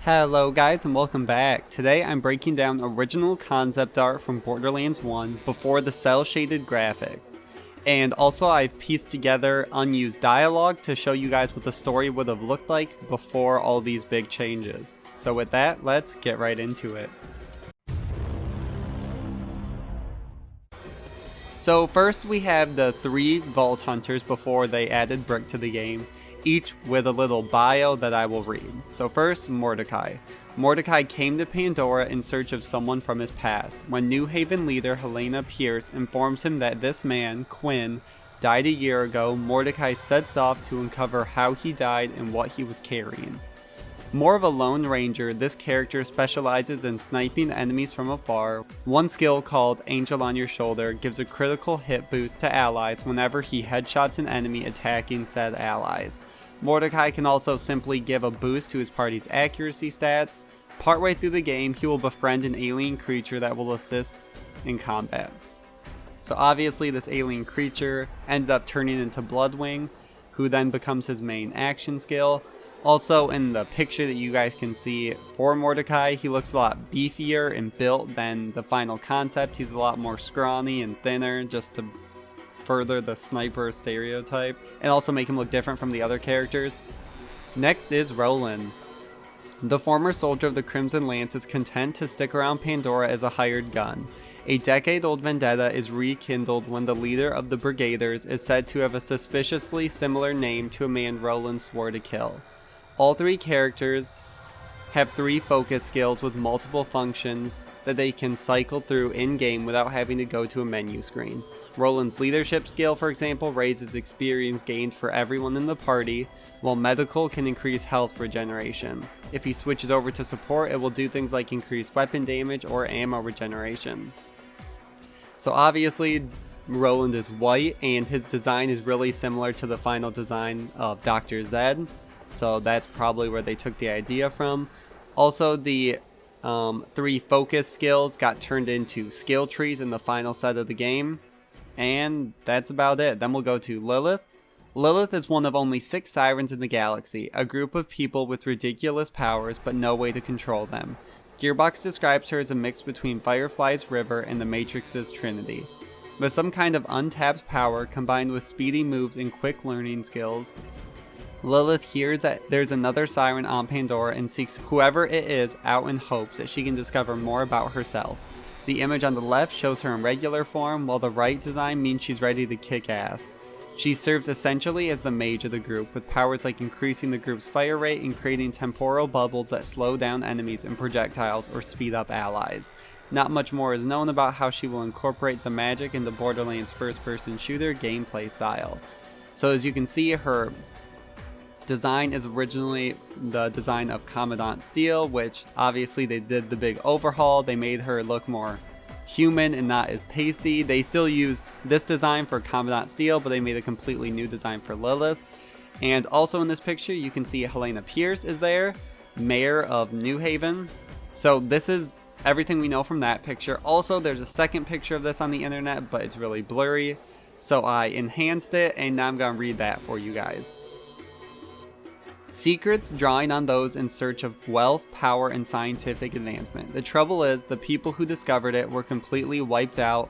Hello guys and welcome back. Today I'm breaking down original concept art from Borderlands 1 before the cel shaded graphics. And also I've pieced together unused dialogue to show you guys what the story would have looked like before all these big changes. So with that, let's get right into it. So first we have the 3 Vault Hunters before they added Brick to the game, each with a little bio that I will read. So first, Mordecai. Mordecai came to Pandora in search of someone from his past. When New Haven leader Helena Pierce informs him that this man, Quinn, died a year ago, Mordecai sets off to uncover how he died and what he was carrying. More of a lone ranger, this character specializes in sniping enemies from afar. One skill called Angel on Your Shoulder gives a critical hit boost to allies whenever he headshots an enemy attacking said allies. Mordecai can also simply give a boost to his party's accuracy stats. Partway through the game, he will befriend an alien creature that will assist in combat. So obviously this alien creature ended up turning into Bloodwing, who then becomes his main action skill. Also, in the picture that you guys can see for Mordecai, he looks a lot beefier and built than the final concept. He's a lot more scrawny and thinner, just to further the sniper stereotype, and also make him look different from the other characters. Next is Roland. The former soldier of the Crimson Lance is content to stick around Pandora as a hired gun. A decade-old vendetta is rekindled when the leader of the Brigaders is said to have a suspiciously similar name to a man Roland swore to kill. All 3 characters have 3 focus skills with multiple functions that they can cycle through in-game without having to go to a menu screen. Roland's leadership skill, for example, raises experience gained for everyone in the party, while medical can increase health regeneration. If he switches over to support, it will do things like increase weapon damage or ammo regeneration. So obviously, Roland is white, and his design is really similar to the final design of Dr. Zed. So that's probably where they took the idea from. Also, the 3 focus skills got turned into skill trees in the final set of the game. And that's about it. Then we'll go to Lilith. Lilith is one of only 6 sirens in the galaxy, a group of people with ridiculous powers but no way to control them. Gearbox describes her as a mix between Firefly's River and the Matrix's Trinity. With some kind of untapped power combined with speedy moves and quick learning skills, Lilith hears that there's another siren on Pandora and seeks whoever it is out in hopes that she can discover more about herself. The image on the left shows her in regular form, while the right design means she's ready to kick ass. She serves essentially as the mage of the group, with powers like increasing the group's fire rate and creating temporal bubbles that slow down enemies and projectiles or speed up allies. Not much more is known about how she will incorporate the magic into Borderlands first-person shooter gameplay style. So as you can see, her design is originally the design of Commandant Steel, which obviously they did the big overhaul. They made her look more human and not as pasty. They still used this design for Commandant Steel, but they made a completely new design for Lilith. And also in this picture you can see Helena Pierce is there, mayor of New Haven. So this is everything we know from that picture. Also, there's a second picture of this on the internet, but it's really blurry, so I enhanced it, and now I'm gonna read that for you guys. Secrets drawing on those in search of wealth, power, and scientific advancement. The trouble is, the people who discovered it were completely wiped out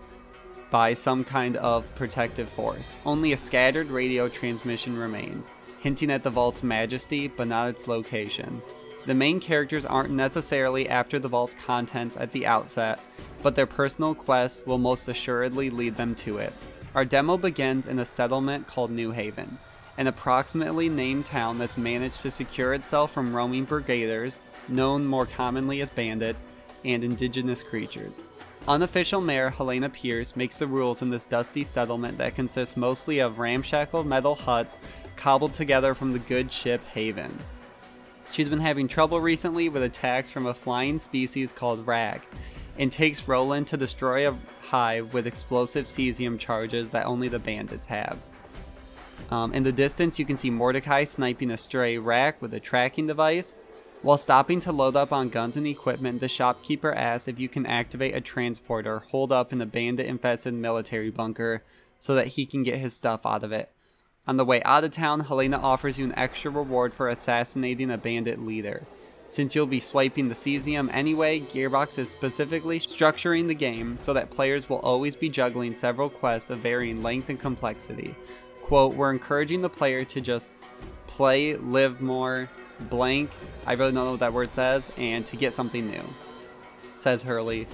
by some kind of protective force. Only a scattered radio transmission remains, hinting at the vault's majesty, but not its location. The main characters aren't necessarily after the vault's contents at the outset, but their personal quest will most assuredly lead them to it. Our demo begins in a settlement called New Haven, an approximately named town that's managed to secure itself from roaming brigaders, known more commonly as bandits, and indigenous creatures. Unofficial Mayor Helena Pierce makes the rules in this dusty settlement that consists mostly of ramshackle metal huts cobbled together from the good ship Haven. She's been having trouble recently with attacks from a flying species called Rag, and takes Roland to destroy a hive with explosive cesium charges that only the bandits have. In the distance you can see Mordecai sniping a stray Rack with a tracking device. While stopping to load up on guns and equipment, the shopkeeper asks if you can activate a transporter holed up in a bandit-infested military bunker so that he can get his stuff out of it. On the way out of town, Helena offers you an extra reward for assassinating a bandit leader. Since you'll be swiping the cesium anyway, Gearbox is specifically structuring the game so that players will always be juggling several quests of varying length and complexity. Quote, we're encouraging the player to just play, live more, blank, I really don't know what that word says, and to get something new, says Hurley.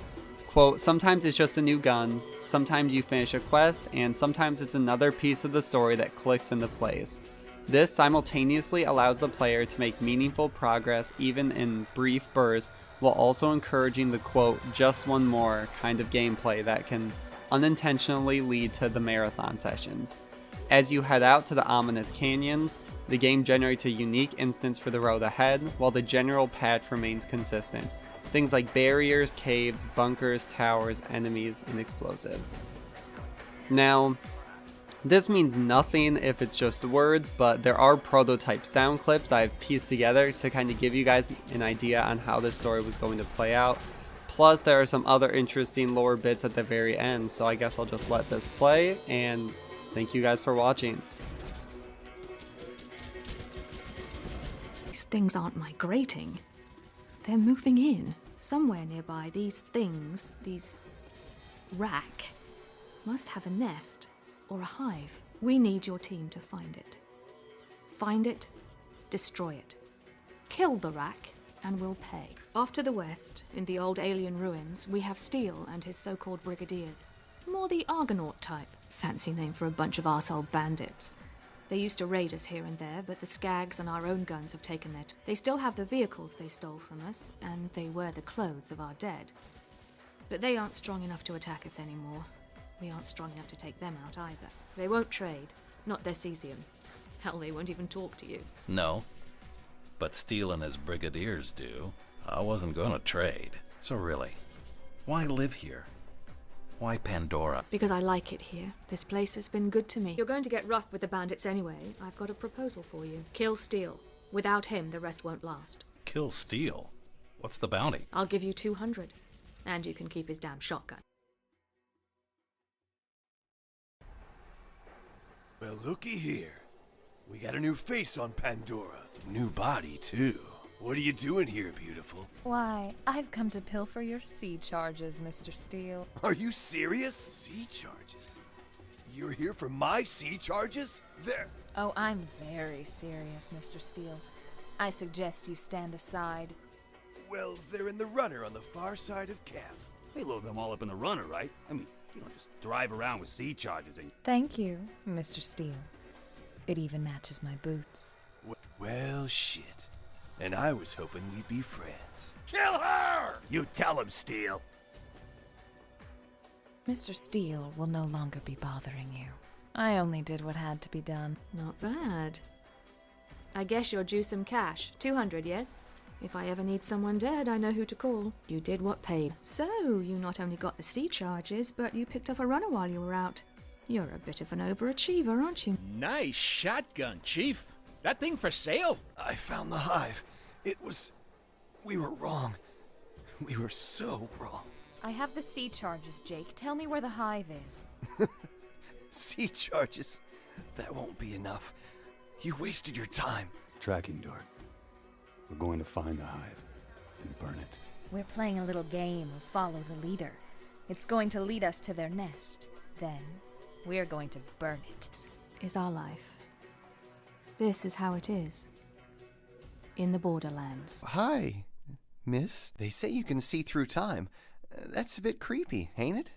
Quote, sometimes it's just a new gun, sometimes you finish a quest, and sometimes it's another piece of the story that clicks into place. This simultaneously allows the player to make meaningful progress even in brief bursts, while also encouraging the quote, just one more kind of gameplay that can unintentionally lead to the marathon sessions. As you head out to the ominous canyons, the game generates a unique instance for the road ahead, while the general path remains consistent. Things like barriers, caves, bunkers, towers, enemies, and explosives. Now, this means nothing if it's just words, but there are prototype sound clips I've pieced together to kind of give you guys an idea on how this story was going to play out. Plus, there are some other interesting lore bits at the very end, so I guess I'll just let this play, and thank you guys for watching. These things aren't migrating. They're moving in. Somewhere nearby, these things, these rack, must have a nest or a hive. We need your team to find it. Find it, destroy it. Kill the rack, and we'll pay. Off to the west, in the old alien ruins, we have Steele and his so-called brigadiers. More the Argonaut type. Fancy name for a bunch of arsehole bandits. They used to raid us here and there, but the Skags and our own guns have taken it. They still have the vehicles they stole from us, and they wear the clothes of our dead. But they aren't strong enough to attack us anymore. We aren't strong enough to take them out either. They won't trade. Not their cesium. Hell, they won't even talk to you. No. But Steele and his brigadiers do. I wasn't gonna trade. So really, why live here? Why Pandora? Because I like it here. This place has been good to me. You're going to get rough with the bandits anyway. I've got a proposal for you. Kill Steele. Without him, the rest won't last. Kill Steele? What's the bounty? I'll give you 200. And you can keep his damn shotgun. Well, looky here. We got a new face on Pandora. New body, too. What are you doing here, beautiful? Why, I've come to pilfer your sea charges, Mr. Steele. Are you serious? Sea charges? You're here for my sea charges? There. Oh, I'm very serious, Mr. Steele. I suggest you stand aside. Well, they're in the runner on the far side of camp. They load them all up in the runner, right? I mean, you don't just drive around with sea charges and... Thank you, Mr. Steele. It even matches my boots. Well, shit. And I was hoping we'd be friends. Kill her! You tell him, Steele. Mr. Steele will no longer be bothering you. I only did what had to be done. Not bad. I guess you're due some cash. 200, yes? If I ever need someone dead, I know who to call. You did what paid. So, you not only got the sea charges, but you picked up a runner while you were out. You're a bit of an overachiever, aren't you? Nice shotgun, Chief. That thing for sale? I found the hive. We were wrong. We were so wrong. I have the sea charges, Jake. Tell me where the hive is. Sea charges? That won't be enough. You wasted your time. Tracking dart. We're going to find the hive and burn it. We're playing a little game of follow the leader. It's going to lead us to their nest. Then, we're going to burn it. Is our life. This is how it is. In the Borderlands. Hi, miss. They say you can see through time. That's a bit creepy, ain't it?